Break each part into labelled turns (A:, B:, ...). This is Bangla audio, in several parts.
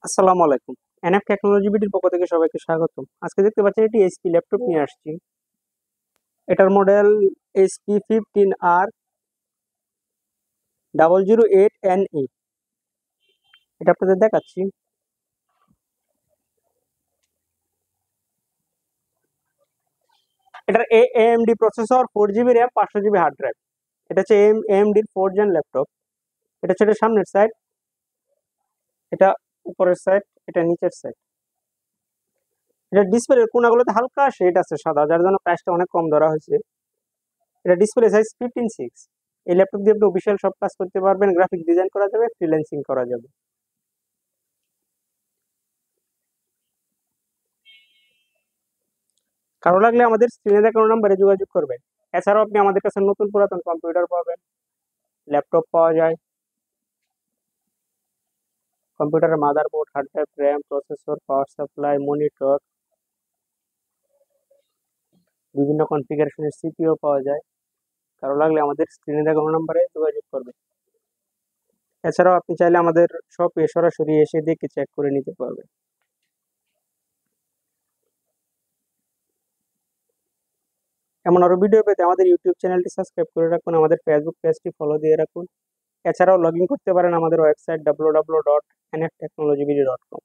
A: আসসালামু আলাইকুম। এনএফ টেকনোলজি বিডির পক্ষ থেকে সবাইকে স্বাগতম। আজকে দেখতে পাচ্ছেন এটি এইচপি ল্যাপটপ নিয়ে আসছি। এটার মডেল এইচপি 15R 008NE। এটা আপনাদের দেখাচ্ছি। এটার AMD processor, 4 GB RAM, 500 GB hard drive. এটা হচ্ছে এএমডির 4 জেন ল্যাপটপ। এটা হচ্ছে এটার সামনের সাইড, এটা উপরের সাইড, এটা নিচের সাইড। এটা ডিসপ্লের কোনাগুলোতে হালকা শেড আছে সাদা, যার জন্য প্রাইসটা অনেক কম ধরা হয়েছে। এটা ডিসপ্লে সাইজ 15.6। এই ল্যাপটপ দিয়ে আপনি অফিসিয়াল সব কাজ করতে পারবেন, গ্রাফিক ডিজাইন করা যাবে, ফ্রিল্যান্সিং করা যাবে। কারো লাগলে আমাদের স্ক্রিনে দেখানো নাম্বারে যোগাযোগ করবেন। এছাড়াও আপনি আমাদের কাছে নতুন পুরাতন কম্পিউটার পাবেন, ল্যাপটপ পাওয়া যায়, কম্পিউটারের motherboard, hard drive, RAM, processor, power supply, monitor, বিভিন্ন কনফিগারেশনের সিপিইউ পাওয়া যায়। কারো লাগলে আমাদের স্ক্রিনে দেখানো নাম্বারে যোগাযোগ করবেন। এছাড়াও আপনি চাইলে আমাদের শপে সরাসরি এসে দেখে চেক করে নিতে পারবেন। এমন আরো ভিডিও পেতে আমাদের ইউটিউব চ্যানেলটি সাবস্ক্রাইব করে রাখুন, আমাদের ফেসবুক পেজটি ফলো দিয়ে রাখুন। এছাড়াও লগ ইন করতে পারেন আমাদের ওয়েবসাইট www.nftechnologyvd.com।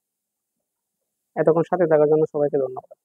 A: এতক্ষণ সাথে থাকার জন্য সবাইকে ধন্যবাদ।